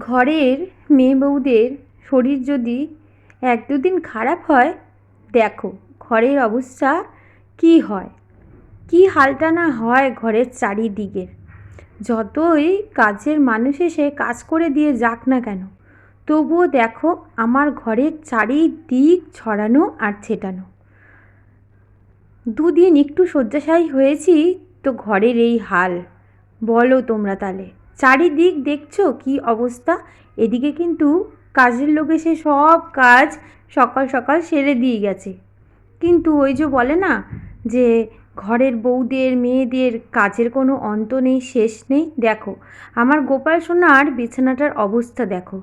ঘরের মেয়ে বউদের শরীর যদি এক দুদিন খারাপ হয়, দেখো ঘরের অবস্থা কি হয়, কি হালটা না হয় ঘরের চারিদিকে। যতই কাজের মানুষ এসে কাজ করে দিয়ে যাক না কেন, তবুও দেখো আমার ঘরের চারিদিক ছড়ানো আর ছেটানো। দুদিন একটু শয্যাশায়ী হয়েছি, তো ঘরের এই হাল। বলো তোমরা তাহলে, চারিদিক দেখছো কি অবস্থা। এদিকে কিন্তু কাজের লোক এসে সব কাজ সকাল সকাল সেরে দিয়ে গেছে, কিন্তু ওই যে বলে না যে ঘরের বউদের মেয়েদের কাজের কোনো অন্ত নেই, শেষ নেই। দেখো আমার গোপাল সোনার বিছানাটার অবস্থা দেখো,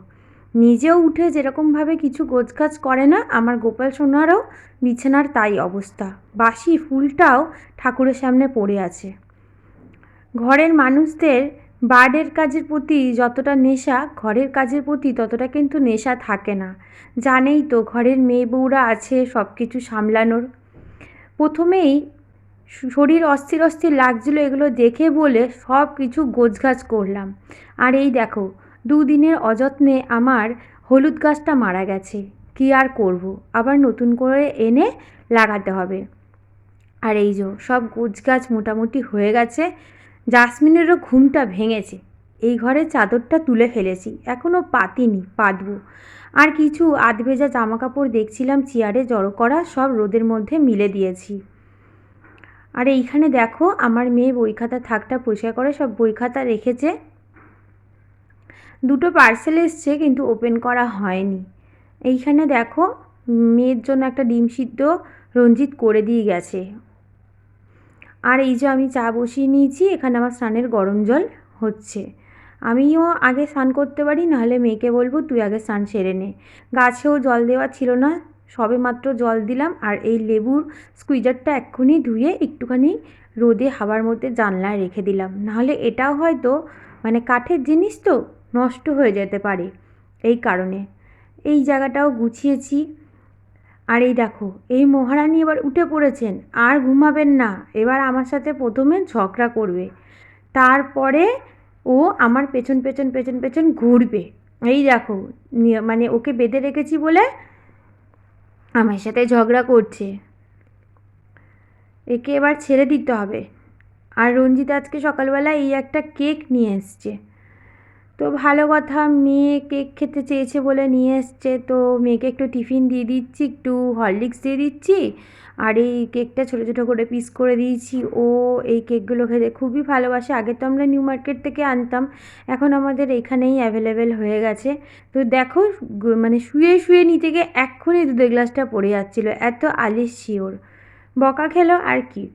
নিজেও উঠে যেরকমভাবে কিছু গোছগাছ করে না, আমার গোপাল সোনারও বিছানার তাই অবস্থা। বাসি ফুলটাও ঠাকুরের সামনে পড়ে আছে। ঘরের মানুষদের বাইরের কাজের প্রতি যতটা নেশা, ঘরের কাজের প্রতি ততটা কিন্তু নেশা থাকে না। জানেই তো ঘরের মেয়ে বউরা আছে সব কিছু সামলানোর। প্রথমেই শরীর অস্থির অস্থির লাগছিলো এগুলো দেখে বলে সব কিছু গোছগাছ করলাম। আর এই দেখো দুদিনের অযত্নে আমার হলুদ গাছটা মারা গেছে। কী আর করব, আবার নতুন করে এনে লাগাতে হবে। আর এই যে সব গোছগাছ মোটামুটি হয়ে গেছে। জাসমিনেরও ঘুমটা ভেঙেছে, এই ঘরের চাদরটা তুলে ফেলেছি, এখনও পাতিনি, পাতবো। আর কিছু আধভেজা জামাকাপড় দেখছিলাম চেয়ারে জড়ো করা, সব রোদের মধ্যে মিলে দিয়েছি। আর এইখানে দেখো আমার মেয়ে বই খাতা থাকটা পরিষ্কার করে সব বই খাতা রেখেছে। দুটো পার্সেল এসছে কিন্তু ওপেন করা হয়নি। এইখানে দেখো মেয়ের জন্য একটা ডিম সিদ্ধ রঞ্জিত করে দিয়ে গেছে। আর এই যে আমি চা বসিয়ে নিয়েছি, এখানে আমার স্নানের গরম জল হচ্ছে। আমিও আগে স্নান করতে পারি, নাহলে মেয়েকে বলবো তুই আগে স্নান সেরে নে। গাছেও জল দেওয়া ছিল না, সবে মাত্র জল দিলাম। আর এই লেবুর স্কুইজারটা এক্ষুনি ধুয়ে একটুখানি রোদে হাওয়ার মধ্যে জানলায় রেখে দিলাম, নাহলে এটাও হয়তো মানে কাঠের জিনিস তো নষ্ট হয়ে যেতে পারে, এই কারণে। এই জায়গাটাও গুছিয়েছি। আর এই দেখো এই মহারানী এবার উঠে পড়েছেন, আর ঘুমাবেন না, এবার আমার সাথে প্রথমে ঝগড়া করবে, তারপরে ও আমার পেছন পেছন পেছন পেছন ঘুরবে। এই দেখো মানে ওকে বেঁধে রেখেছি বলে আমার সাথে ঝগড়া করছে, একে এবার ছেড়ে দিতে হবে। আর রঞ্জিত আজকে সকালবেলা এই একটা কেক নিয়ে এসছে, তো ভালো কথা, মেয়ে কেক খেতে চেয়েছে বলে নিয়ে এসছে, তো মেয়েকে একটু টিফিন দিয়ে দিচ্ছি, একটু হরলিক্স দিয়ে দিচ্ছি। আর এই কেকটা ছোটো ছোটো করে পিস করে দিয়েছি। ও এই কেকগুলো খেতে খুবই ভালোবাসে। আগে তো আমরা নিউ মার্কেট থেকে আনতাম, এখন আমাদের এখানেই অ্যাভেলেবেল হয়ে গেছে। তো দেখো মানে শুয়ে শুয়ে নিতে গিয়ে এক্ষুনি দুধের গ্লাসটা পড়ে যাচ্ছিলো, এত আলিশি ওর। বকা খেলো আর কি।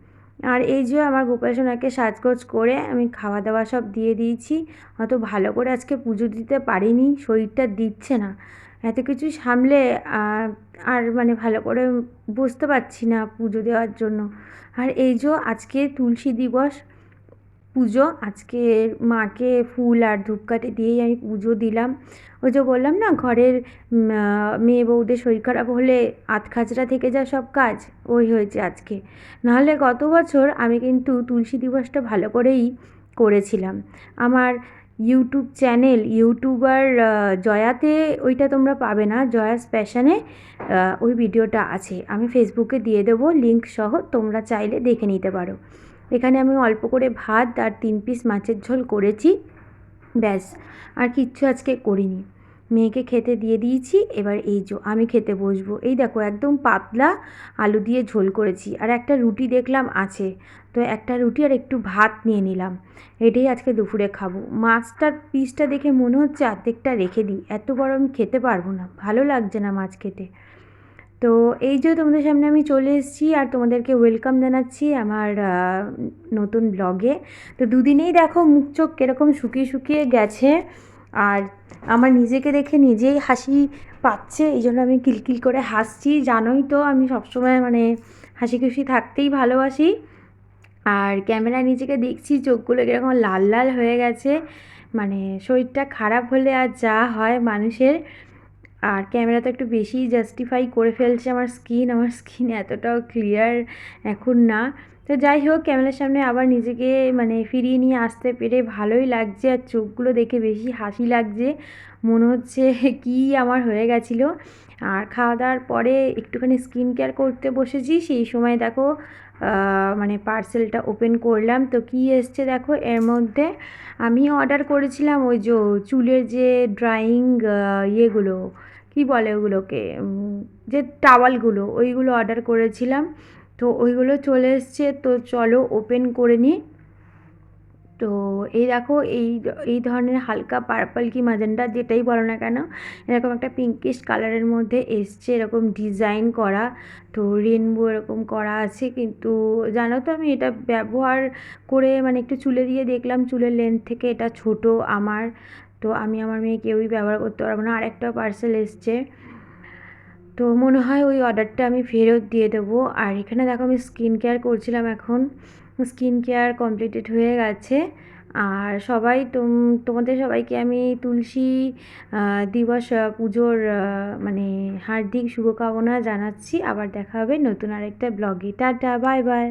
আর এই যে আমার গোপাল সোনাকে সাজগোজ করে আমি খাওয়া দাওয়া সব দিয়ে দিয়েছি। অত ভালো করে আজকে পুজো দিতে পারিনি, শরীরটা দিচ্ছে না, এত কিছু সামলে আর মানে ভালো করে বসতে পারছি না পুজো দেওয়ার জন্য। আর এই যে আজকে তুলসী দিবস পুজো, আজকে মাকে ফুল আর ধূপকাঠি দিয়েই আমি পুজো দিলাম। ওই যে বললাম না ঘরের মেয়ে বউদের শরীর খারাপ হলে আধখাজরা থেকে যায় সব কাজ, ওই হয়েছে আজকে। নাহলে গত বছর আমি কিন্তু তুলসী দিবসটা ভালো করেই করেছিলাম। আমার ইউটিউব চ্যানেল ইউটিউবার জয়াতে ওইটা তোমরা পাবে না, জয়াস প্যাশনে ওই ভিডিওটা আছে, আমি ফেসবুকে দিয়ে দেবো লিঙ্ক সহ, তোমরা চাইলে দেখে নিতে পারো। এখানে আমি অল্প করে ভাত আর 3 পিস মাছের ঝোল করেছি, ব্যাস, আর কিচ্ছু আজকে করিনি। মেয়েকে খেতে দিয়ে দিয়েছি, এবার এই যে আমি খেতে বসবো। এই দেখো একদম পাতলা আলু দিয়ে ঝোল করেছি, আর একটা রুটি দেখলাম আছে, তো একটা রুটি আর একটু ভাত নিয়ে নিলাম। এটাই আজকে দুপুরে খাবো। মাছটার পিসটা দেখে মনে হচ্ছে অর্ধেকটা রেখে দিই, এত বড় আমি খেতে পারবো না, ভালো লাগছে না মাছ খেতে। তো এই যে তোমাদের সামনে আমি চলে এসেছি আর তোমাদেরকে ওয়েলকাম জানাচ্ছি আমার নতুন ব্লগে। তো দুদিনেই দেখো মুখ চোখ কীরকম শুকিয়ে শুকিয়ে গেছে, আর আমার নিজেকে দেখে নিজেই হাসি পাচ্ছে, এই জন্য আমি কিলকিল করে হাসছি। জানোই তো আমি সবসময় মানে হাসি খুশি থাকতেই ভালোবাসি। আর ক্যামেরায় নিজেকে দেখছি চোখগুলো কীরকম লাল লাল হয়ে গেছে, মানে শরীরটা খারাপ হলে আর যা হয় মানুষের। আর ক্যামেরা তো একটু বেশিই জাস্টিফাই করে ফেলছে আমার স্কিন এতটাও ক্লিয়ার এখন না। তো যাই হোক, ক্যামেরার সামনে আবার নিজেকে মানে ফিরিয়ে নিয়ে আসতে পেরে ভালোই লাগছে, আর চোখগুলো দেখে বেশি হাসি লাগছে, মনে হচ্ছে কী আমার হয়ে গেছিলো। আর খাওয়া দাওয়ার পরে একটুখানি স্কিন কেয়ার করতে বসেছি, সেই সময় দেখো মানে পার্সেলটা ওপেন করলাম, তো কী এসছে দেখো এর মধ্যে। আমি অর্ডার করেছিলাম ওই যে চুলের যে ড্রাইং ইয়েগুলো, কী বলে ওগুলোকে, যে টাওয়ালগুলো, ওইগুলো অর্ডার করেছিলাম। তো ওইগুলো চলে এসছে, তো চলো ওপেন করে নিই। তো এই দেখো, এই ধরনের হালকা পার্পল কি ম্যাজেন্টা যেটাই বলো না কেন, এরকম একটা পিঙ্কিশ কালারের মধ্যে এসছে, এরকম ডিজাইন করা, তো রেনবো এরকম করা আছে। কিন্তু জানো তো আমি এটা ব্যবহার করে মানে একটু চুলে দিয়ে দেখলাম, চুলের লেন্থ থেকে এটা ছোট আমার, তো আমি আমার মেয়ে কেউই ব্যবহার করতে পারবো না। আরেকটা পার্সেল এসছে, তো মনে হয় ওই অর্ডারটা আমি ফেরত দিয়ে দেবো। আর এখানে দেখো আমি স্কিন কেয়ার করছিলাম, এখন স্কিন কেয়ার কমপ্লিটেড হয়ে গেছে। আর সবাই তোমাদের সবাইকে আমি তুলসী দিবস পুজোর মানে হার্দিক শুভকামনা জানাচ্ছি। আবার দেখা হবে নতুন আরেকটা ব্লগে। Tata, bye bye.